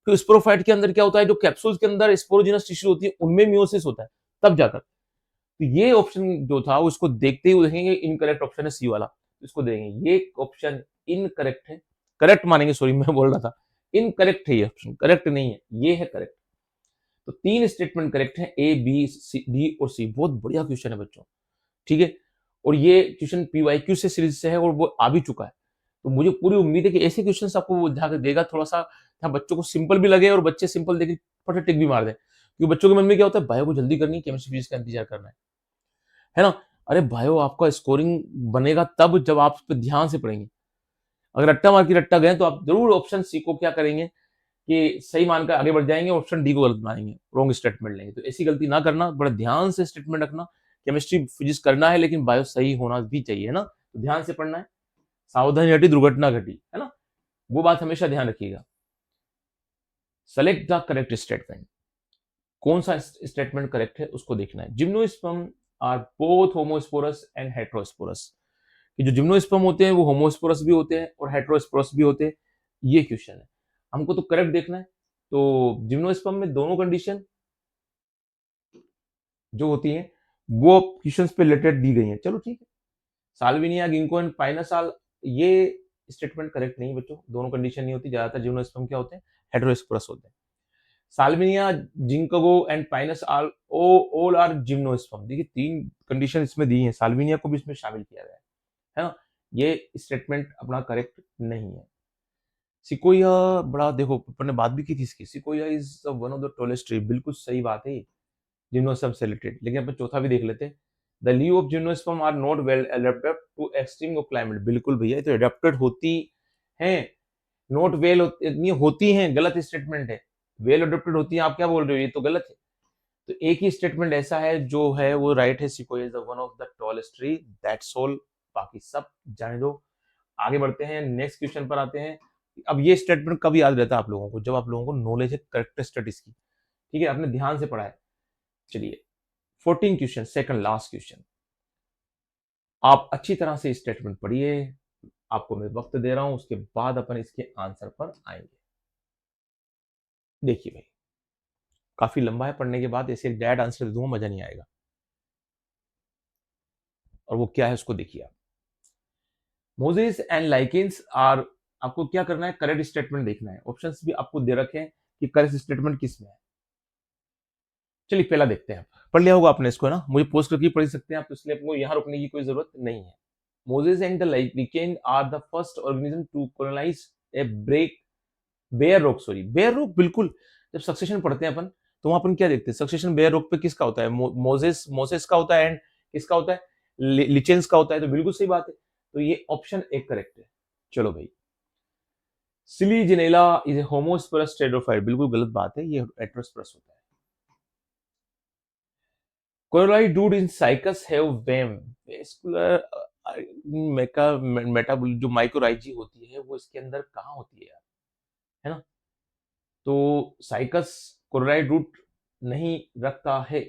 तो स्पोरोफाइट के अंदर क्या होता है, जो कैप्सूल्स के अंदर स्पोरोजिनस टिश्यू होती है उनमें मियोसिस होता है, तब जाकर। तो ये ऑप्शन जो था उसको देखते ही देखेंगे इनकरेक्ट ऑप्शन है सी वाला, इसको देखेंगे, ये ऑप्शन इनकरेक्ट है, करेक्ट मानेंगे, सॉरी मैं बोल रहा था इनकरेक्ट है, ये ऑप्शन करेक्ट नहीं है, ये है करेक्ट। तो 3 स्टेटमेंट करेक्ट है, ए बी सी डी और सी। बहुत बढ़िया क्वेश्चन है बच्चों, ठीक है। और ये क्वेश्चन पीवाईक्यू से सीरीज से है और वो आ भी चुका है, तो मुझे पूरी उम्मीद है कि ऐसे क्वेश्चन आपको वो देगा, थोड़ा सा बच्चों को सिंपल भी लगे और बच्चे सिंपल देखे फटाफट टिक भी मार दे, क्योंकि बच्चों के मन में क्या होता है, भाई को जल्दी करनी है, केमिस्ट्री फिजिक्स का इंतजार करना है ना। अरे भाइयों, आपका स्कोरिंग बनेगा तब जब आप उस पर ध्यान से पढ़ेंगे। अगर रट्टा मार के रट्टा गए तो आप जरूर ऑप्शन सी को क्या करेंगे कि सही मानकर आगे बढ़ जाएंगे, ऑप्शन डी को गलत मानेंगे, रॉन्ग स्टेटमेंट लेंगे। तो ऐसी गलती ना करना, बड़ा ध्यान से स्टेटमेंट रखना। केमिस्ट्री फिजिक्स करना है लेकिन बायो सही होना भी चाहिए, है ना, तो ध्यान से पढ़ना है। सावधानी घटी दुर्घटना घटी, है ना, वो बात हमेशा ध्यान रखिएगा। सेलेक्ट द करेक्ट स्टेटमेंट, कौन सा स्टेटमेंट करेक्ट है उसको देखना है। Gymnosperm are both homosporous and heterosporous, कि जो जिम्नोस्पर्म होते हैं वो होमोस्पोरस भी होते हैं और हेटेरोस्पोरस भी होते हैं, ये क्वेश्चन है, हमको तो करेक्ट देखना है। तो जिम्नोस्पर्म में दोनों कंडीशन जो होती हैं वो क्वेश्चन पे रिलेटेड दी गई हैं, चलो ठीक है। साल्विनिया, गिंको एंड पाइनासाल, ये स्टेटमेंट करेक्ट नहीं बच्चों, दोनों कंडीशन नहीं होती, ज्यादातर जिम्नोस्पर्म क्या होते हैं, हेटेरोस्पोरस होते हैं। Salvinia, ginkgo and pinus all are gymnosperm, देखिए 3 कंडीशन इसमें दी हैं, साल्विनिया को भी इसमें शामिल किया गया है ना, ये स्टेटमेंट अपना करेक्ट नहीं है। सिकोया, बड़ा देखो अपन ने बात भी की थी इसकी, sequoia is one of the tallest tree, बिल्कुल सही बात है जिम्नोस्पर्म से रिलेटेड। लेकिन अपन चौथा भी देख लेते हैं, the leave of gymnosperm are not well adapted to extreme of climate, बिल्कुल भैया ये तो एडेप्टेड होती हैं, नॉट वेल इतनी होती हैं, गलत स्टेटमेंट है। वेल एडेप्टेड होती है, आप क्या बोल रहे हो, ये तो गलत है। तो एक ही स्टेटमेंट ऐसा है जो है वो राइट है, Sequoia is the one of the tallest tree, that's all, बाकी सब जाने दो। आगे बढ़ते हैं, नेक्स्ट क्वेश्चन पर आते हैं। अब ये स्टेटमेंट कब याद रहता है आप लोगों को? जब आप लोगों को नॉलेज है कैरेक्टरिस्टिक्स की, ठीक है, आपने ध्यान से पढ़ा है। चलिए 14 क्वेश्चन, सेकंड लास्ट क्वेश्चन, आप अच्छी तरह से स्टेटमेंट पढ़िए, आपको मैं वक्त दे रहा हूं, उसके बाद अपन इसके आंसर पर आएंगे। देखिए भाई, काफी लंबा है, पढ़ने के बाद ऐसे डायरेक्ट आंसर दे दूंगा, मजा नहीं आएगा। और वो क्या है उसको देखिए आप। मोजेस एंड लाइकेंस आर, आपको क्या करना है, करेक्ट स्टेटमेंट देखना है। ऑप्शंस भी आपको दे रखे हैं कि करेक्ट स्टेटमेंट किस में है। चलिए पहला देखते हैं। पढ़ लिया होगा आपने इसको, है ना, मुझे पोस्ट करके पढ़ सकते हैं आप, तो इसलिए आपको यहाँ रुकने की कोई जरूरत नहीं है। Mosses and the lichen are the first organism to colonize a bare rock, sorry bare rock, बिल्कुल। जब सक्सेशन पढ़ते हैं अपन, तो वहां अपन क्या देखते हैं, सक्सेशन बेयर रॉक पे किसका होता है, मोसेस का होता है, एंड किसका होता है, लिचेंस का होता है। तो बिल्कुल सही बात है, तो ये ऑप्शन एक करेक्ट है। चलो भाई, सिलीजिनेला इज ए होमोस्पेरस टेरोफाइट, बिल्कुल गलत बात है, ये हेटेरोस्पेरस होता है। Coralloid root in Cycas have vascular मेटाबॉल, जो माइक्रोराइजी होती है वो इसके अंदर कहाँ होती है यार, है ना। तो साइकस कोरोलाई रूट नहीं रखता है,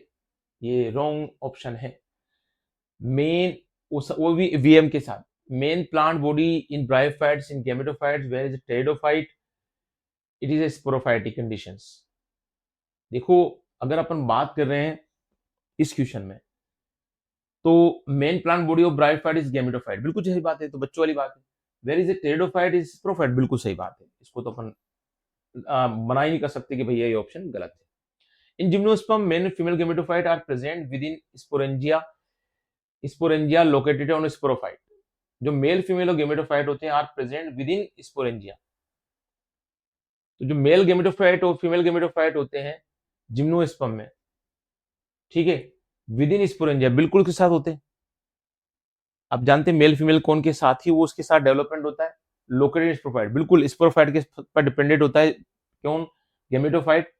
ये रॉन्ग ऑप्शन है। मेन, वो भी वीएम के साथ, main plant body in bryophytes in gametophytes where is pteridophyte, it is a sporophytic conditions. देखो, अगर अपन बात कर रहे हैं इस क्वेश्चन में, तो main plant body of bryophyte is gametophyte, बिल्कुल सही बात है, तो बच्चों वाली बात है। Where is a pteridophyte is sporophyte, बिल्कुल सही बात है, इसको तो अपन मना ही नहीं कर सकते कि भैया ये ऑप्शन गलत है। In gymnosperm main female gametophyte are present within sporangia located on sporophyte, जो मेल फीमेल और गेमेटोफाइट होते हैं are present within sporangia. तो जो मेल गेमेटोफाइट और फीमेल गेमेटोफाइट होते हैं जिम्नोस्पर्म में, ठीक है, विद इन स्पोरेंजिया बिल्कुल के साथ होते हैं। आप जानते हैं मेल फीमेल कौन के साथ ही वो उसके साथ डेवलपमेंट होता है, लोकेटेड स्पोरोफाइट, बिल्कुल स्पोरोफाइट के पर डिपेंडेंट होता है, कौन, गेमेटोफाइट,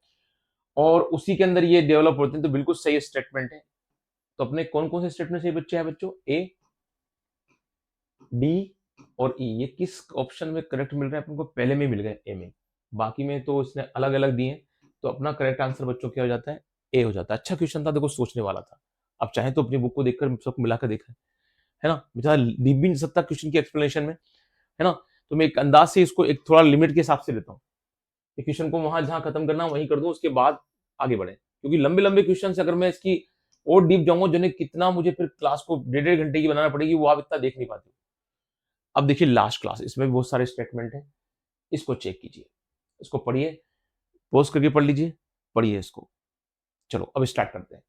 और उसी के अंदर ये डेवलप होते हैं। तो बिल्कुल सही स्टेटमेंट है। तो अपने कौन कौन से स्टेटमेंट सही बच्चे हैं बच्चों, ए, डी और ई, ये किस ऑप्शन में करेक्ट मिल रहा है अपन को, पहले में मिल गए ए में, बाकी में तो इसने अलग अलग दिए। तो अपना करेक्ट आंसर बच्चों क्या हो जाता है, ए हो जाता है। अच्छा क्वेश्चन था, देखो सोचने वाला था। आप चाहे तो अपनी बुक को देखकर सबको मिलाकर देखें, है ना, बेचारा डीप भी नहीं सकता क्वेश्चन की एक्सप्लेनेशन में, है ना। तो मैं एक अंदाज से इसको एक थोड़ा लिमिट के हिसाब से लेता हूँ, क्वेश्चन को वहां जहां खत्म करना वहीं कर दूं, उसके बाद आगे बढ़े, क्योंकि लंबे लंबे क्वेश्चन अगर मैं इसकी और डीप जाऊंगा, जिन्हें कितना मुझे फिर क्लास को 1.5 घंटे की बनाना पड़ेगी, वो आप इतना देख नहीं पाते। अब देखिए लास्ट क्लास, इसमें भी बहुत सारे स्टेटमेंट है, इसको चेक कीजिए, इसको पढ़िए, पोज करके पढ़ लीजिए, पढ़िए इसको। चलो अब स्टार्ट करते हैं।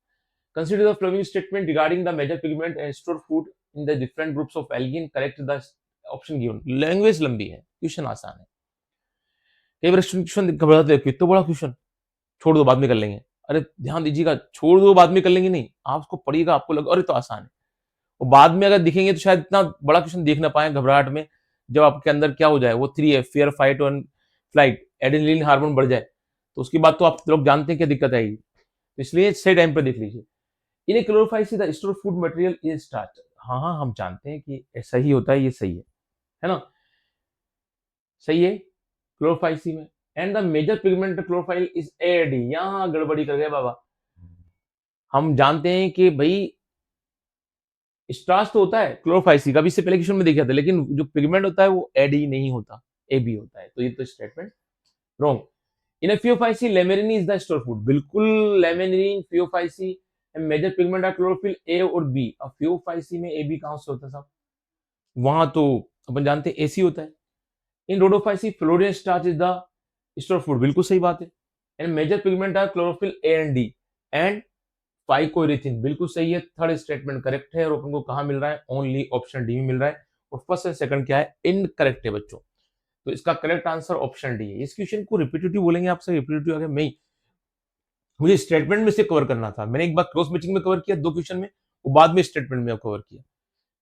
Consider the following statement regarding the major pigment and store food in the different groups of algae, correct the option given. Language लंबी है, क्वेश्चन आसान है। कई बार क्वेश्चन घबराते हैं, कितना बड़ा क्वेश्चन, छोड़ दो बाद में कर लेंगे। अरे ध्यान दीजिएगा, छोड़ दो बाद में कर लेंगे नहीं, आप उसको पढ़िएगा, आपको लगा अरे तो आसान है, और बाद में अगर दिखेंगे तो शायद इतना बड़ा क्वेश्चन देख ना पाए घबराहट में, जब आपके अंदर क्या हो जाए, वो 3 है, fear fight and flight, adrenaline hormone बढ़ जाए, तो उसके बाद तो आप लोग जानते हैं क्या दिक्कत आएगी। तो इसलिए सही टाइम पर देख लीजिए। In a Chlorophyceae the store food material is starch, हाँ हाँ हम जानते हैं कि ऐसा ही होता है, ये सही है ना, सही है क्लोरोफाइसी में। And the major pigment chlorophyll is AD, यहां गड़बड़ी कर गए बाबा। हम जानते हैं कि भाई स्टार्च तो होता है क्लोरोफाइसी का, भी इससे पहले क्वेश्चन में देखा था, लेकिन जो पिगमेंट होता है वो एडी नहीं होता, ए बी होता है, तो ये तो statement wrong. In a Phaeophyceae laminarin is the store food, बिल्कुल laminarin Phaeophyceae major pigment are chlorophyll a और बी। अब फियोफाइसी में ए बी कहां से होता है साहब, वहां तो अपन जानते हैं एसी होता है। In Rhodophyceae floridean starch is the store food, बिल्कुल सही बात है। And major pigment are chlorophyll a and d and phycoerythrin, बिल्कुल सही है, थर्ड स्टेटमेंट करेक्ट है। और अपन को कहां मिल रहा है, ओनली ऑप्शन डी में मिल रहा है। और फर्स्ट एंड सेकंड क्या है, इनकरेक्ट है बच्चों। तो इसका करेक्ट आंसर ऑप्शन डी है। इस क्वेश्चन को रिपीटेटिव बोलेंगे आपसे, रिपीटेटिव अगर नहीं, मुझे स्टेटमेंट में से कवर करना था, मैंने एक बार क्रॉस मैचिंग में कवर किया 2 क्वेश्चन में, वो बाद में स्टेटमेंट में कवर किया,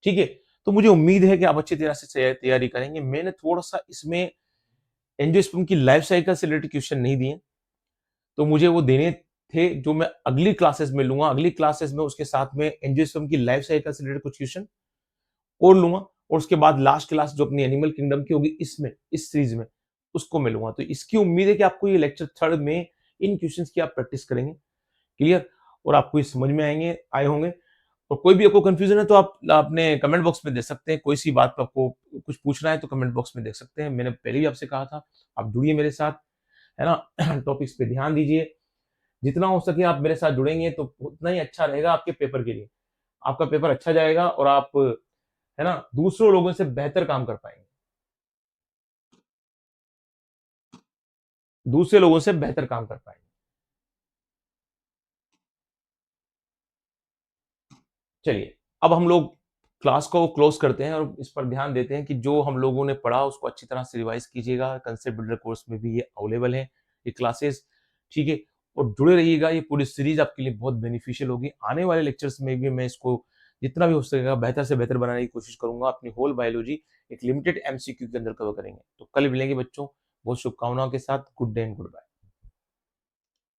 ठीक है। तो मुझे उम्मीद है कि आप अच्छी तरह से तैयारी करेंगे। मैंने थोड़ा सा इसमें एंजियोस्पर्म की लाइफ साइकिल से रिलेटेड क्वेश्चन नहीं दिए, तो मुझे वो देने थे जो मैं अगली क्लासेस में लूँगा। अगली क्लासेस में उसके साथ में एंजियोस्पर्म की लाइफ साइकिल से रिलेटेड कुछ क्वेश्चन और लूँगा और उसके बाद लास्ट क्लास जो अपनी एनिमल किंगडम की होगी इसमें, इस सीरीज़ में, उसको मैं लूँगा। तो इसकी उम्मीद है कि आपको ये लेक्चर 3 में इन क्वेश्चंस की आप प्रैक्टिस करेंगे, क्लियर? और आपको ये समझ में आए होंगे और कोई भी आपको कन्फ्यूज़न है तो आप अपने कमेंट बॉक्स में दे सकते हैं। कोई-सी बात पे आपको कुछ पूछना है तो कमेंट बॉक्स में दे सकते हैं। मैंने पहले भी आपसे कहा था, आप जुड़िए मेरे साथ, है ना? टॉपिक्स पे ध्यान दीजिए। जितना हो सके आप मेरे साथ जुड़ेंगे तो उतना ही अच्छा रहेगा आपके पेपर के लिए। आपका पेपर अच्छा जाएगा और आप, है ना, दूसरों लोगों से बेहतर काम कर पाएँगे। दूसरे लोगों से बेहतर काम कर पाएँगे। चलिए, अब हम लोग क्लास को क्लोज़ करते हैं और इस पर ध्यान देते हैं कि जो हम लोगों ने पढ़ा उसको अच्छी तरह से रिवाइज़ कीजिएगा। कांसेप्ट बिल्डर कोर्स में भी ये अवेलेबल है, ये क्लासेस, ठीक है? और जुड़े रहिएगा, ये पूरी सीरीज़ आपके लिए बहुत बेनिफिशियल होगी। आने वाले लेक्चर्स में भी मैं इसको जितना भी हो सकेगा बेहतर से बेहतर बनाने की कोशिश करूँगा। अपनी होल बायोलॉजी एक लिमिटेड एमसीक्यू के अंदर कवर करेंगे। तो कल मिलेंगे बच्चों, बहुत शुभकामनाओं के साथ। Good day and good bye.